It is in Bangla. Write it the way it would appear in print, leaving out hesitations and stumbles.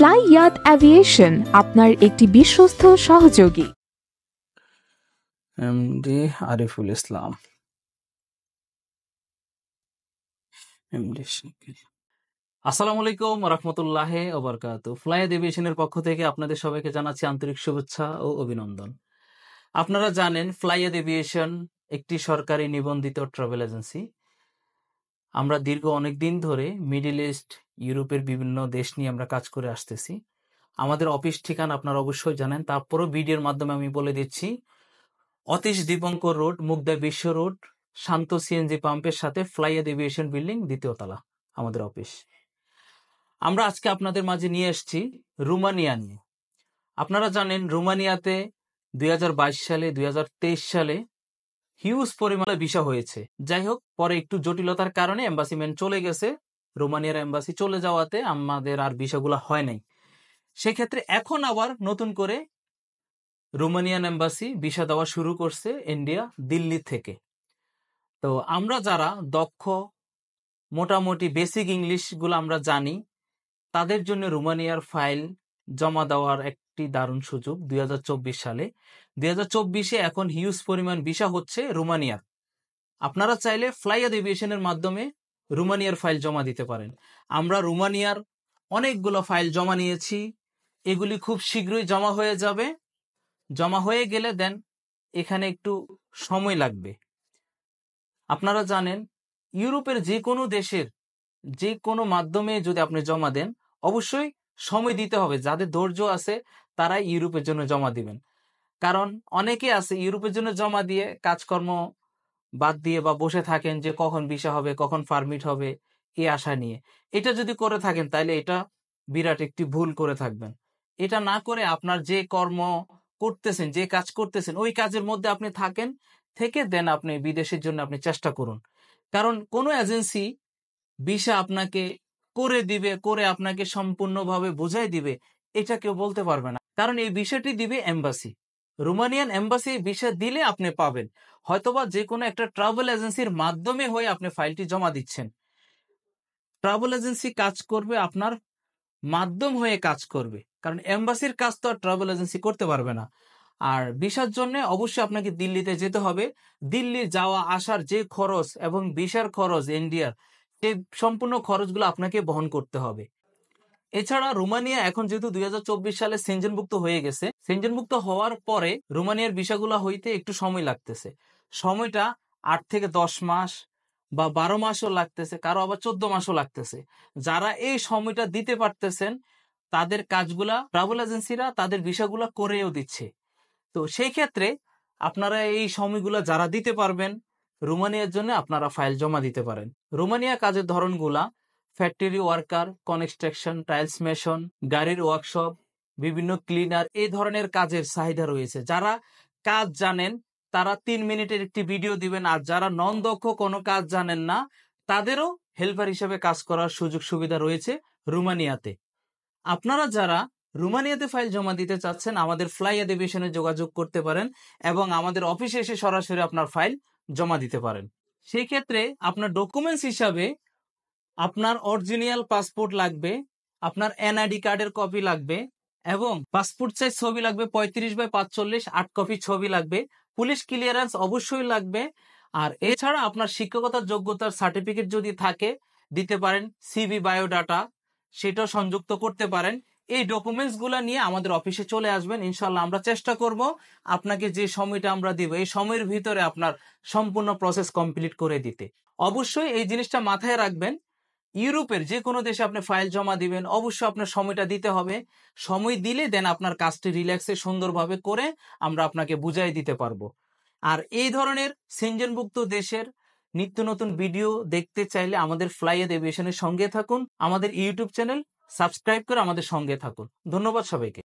ফ্লাইয়াত অ্যাভিয়েশন আপনার একটি বিশ্বস্ত সহযোগী। MD Ariful Islam, MD. আসসালামু আলাইকুম রহমতুল্লাহ ওবরকাতু। ফ্লাইয়াত এভিয়েশনের পক্ষ থেকে আপনাদের সবাইকে জানাচ্ছি আন্তরিক শুভেচ্ছা ও অভিনন্দন। আপনারা জানেন ফ্লাইয়াত এভিয়েশন একটি সরকারি নিবন্ধিত ট্রাভেল এজেন্সি। আমরা দীর্ঘ অনেক দিন ধরে মিডল ইস্ট, ইউরোপের বিভিন্ন দেশ নিয়ে আমরা কাজ করে আসতেছি। আমাদের অফিস ঠিকানা আপনারা অবশ্যই জানেন, তারপরও ভিডিওর মাধ্যমে আমি বলে দিচ্ছি। অতীশ দীপঙ্কর রোড, মুগদা বিশ্ব রোড, শান্ত সিএনজি পাম্পের সাথে ফ্লাইয়াত এভিয়েশন বিল্ডিং, দ্বিতীয় তলা আমাদের অফিস। আমরা আজকে আপনাদের মাঝে নিয়ে এসেছি রোমানিয়া নিয়ে। আপনারা জানেন রোমানিয়াতে 2022 সালে 2023 সালে হিউজ পরিমাণে ভিসা হয়েছে। যাই হোক, পরে একটু জটিলতার কারণে এম্বাসিমেন্ট চলে গেছে। রোমানিয়ার এম্বাসি চলে যাওয়াতে আমাদের আর ভিসাগুলো হয় নাই। সেক্ষেত্রে এখন আবার নতুন করে রোমানিয়ান এম্বাসি ভিসা দেওয়া শুরু করছে ইন্ডিয়া, দিল্লি থেকে। তো আমরা যারা দক্ষ, মোটামুটি বেসিক ইংলিশগুলো আমরা জানি, তাদের জন্য রোমানিয়ার ফাইল জমা দেওয়ার একটি দারুণ সুযোগ 2024 সালে। 2024-এ এখন হিউজ পরিমাণ ভিসা হচ্ছে রোমানিয়ার। আপনারা চাইলে ফ্লাইয়াত এভিয়েশনের মাধ্যমে রোমানিয়ার ফাইল জমা দিতে পারেন। আমরা রোমানিয়ার অনেকগুলো ফাইল জমা নিয়েছি, এগুলি খুব শীঘ্রই জমা হয়ে যাবে। জমা হয়ে গেলে দেন এখানে একটু সময় লাগবে। আপনারা জানেন ইউরোপের যে কোনো দেশের যে কোনো মাধ্যমে যদি আপনি জমা দেন, অবশ্যই সময় দিতে হবে। যাদের ধৈর্য আছে তারাই ইউরোপের জন্য জমা দিবেন। কারণ অনেকে আছে ইউরোপের জন্য জমা দিয়ে কাজকর্ম বাদ দিয়ে বা বসে থাকেন যে কখন ভিসা হবে, কখন পারমিট হবে, এই আশা নিয়ে। এটা যদি করে থাকেন তাহলে এটা বিরাট একটি ভুল করে থাকবেন। এটা না করে আপনার যে কর্ম করতেছেন, যে কাজ করতেছেন, ওই কাজের মধ্যে আপনি থাকেন, থেকে দেন আপনি বিদেশের জন্য আপনি চেষ্টা করুন। কারণ কোনো এজেন্সি ভিসা আপনাকে করে দিবে, করে আপনাকে সম্পূর্ণভাবে বোঝাই দিবে, এটা কেউ বলতে পারবে না। কারণ এই বিষয়টি দিবে এম্বাসি। রোমানিয়ান এম্বাসি ভিসা দিলে আপনি পাবেন। হয়তোবা যে কোনো একটা ট্রাভেল এজেন্সির মাধ্যমে হয়ে আপনি ফাইলটি জমা দিচ্ছেন। ট্রাভেল এজেন্সি কাজ করবে আপনার মাধ্যম হয়ে কাজ করবে, কারণ এম্বাসির কাজ তো আর ট্রাভেল এজেন্সি করতে পারবে না। আর ভিসার জন্য অবশ্যই আপনাকে দিল্লিতে যেতে হবে। দিল্লি যাওয়া আসার যে খরচ এবং ভিসার খরচ ইন্ডিয়ার, সেই সম্পূর্ণ খরচগুলো আপনাকে বহন করতে হবে। এছাড়া রোমানিয়া এখন যেহেতু 2024 সালে সেনজেনভুক্ত হয়ে গেছে, সেনজেনভুক্ত হওয়ার পরে রোমানিয়ার ভিসাগুলো হইতে একটু সময় লাগতেছে। সময়টা 8 থেকে 10 মাস বা 12 মাসও লাগতেছে, কারো আবার 14 মাসও লাগতেছে। যারা এই সময়টা দিতে পারতেছেন তাদের কাজগুলা ট্রাভেল এজেন্সিরা তাদের ভিসাগুলা করেও দিচ্ছে। তো সেই ক্ষেত্রে আপনারা এই সময়গুলো যারা দিতে পারবেন, রোমানিয়ার জন্য আপনারা ফাইল জমা দিতে পারেন। রোমানিয়া কাজের ধরনগুলা factory worker, construction, tiles mason, গাড়ির ওয়ার্কশপ, বিভিন্ন ক্লিনার, এই ধরনের কাজের চাহিদা রয়েছে। যারা কাজ জানেন তারা 3 মিনিটের একটি ভিডিও দিবেন, আর যারা নন দক্ষ, কোনো কাজ জানেন না, তাদেরও হেল্পার হিসেবে কাজ করার সুযোগ সুবিধা রয়েছে রোমানিয়াতে। আপনারা যারা রোমানিয়াতে ফাইল জমা দিতে চাচ্ছেন, আমাদের ফ্লাইয়াত এভিয়েশনে যোগাযোগ করতে পারেন এবং আমাদের অফিসে এসে সরাসরি আপনার ফাইল জমা দিতে পারেন। সেই ক্ষেত্রে আপনার ডকুমেন্টস হিসাবে আপনার অরিজিনাল পাসপোর্ট লাগবে, আপনার এনআইডি কার্ডের কপি লাগবে এবং পাসপোর্ট সাইজ ছবি লাগবে 35x45, 8 কপি ছবি লাগবে। পুলিশ ক্লিয়ারেন্স অবশ্যই লাগবে। আর এছাড়া আপনার শিক্ষকতার যোগ্যতার সার্টিফিকেট যদি থাকে দিতে পারেন, সিভি, বায়োডাটা সেটাও সংযুক্ত করতে পারেন। এই ডকুমেন্টসগুলো নিয়ে আমাদের অফিসে চলে আসবেন। ইনশাল্লাহ আমরা চেষ্টা করব আপনাকে যে সময়টা আমরা দিব, এই সময়ের ভিতরে আপনার সম্পূর্ণ প্রসেস কমপ্লিট করে দিতে। অবশ্যই এই জিনিসটা মাথায় রাখবেন, ইউরোপের যে কোনো দেশে আপনি ফাইল জমা দিবেন, অবশ্যই আপনার সময়টা দিতে হবে। সময় দিলে দেন আপনার কাজটি রিল্যাক্সে সুন্দরভাবে করে আমরা আপনাকে বুঝাই দিতে পারবো। আর এই ধরনের সেনজেনভুক্ত দেশের নিত্য নতুন ভিডিও দেখতে চাইলে আমাদের ফ্লাইয়াত এভিয়েশনের সঙ্গে থাকুন। আমাদের ইউটিউব চ্যানেল সাবস্ক্রাইব করে আমাদের সঙ্গে থাকুন। ধন্যবাদ সবাইকে।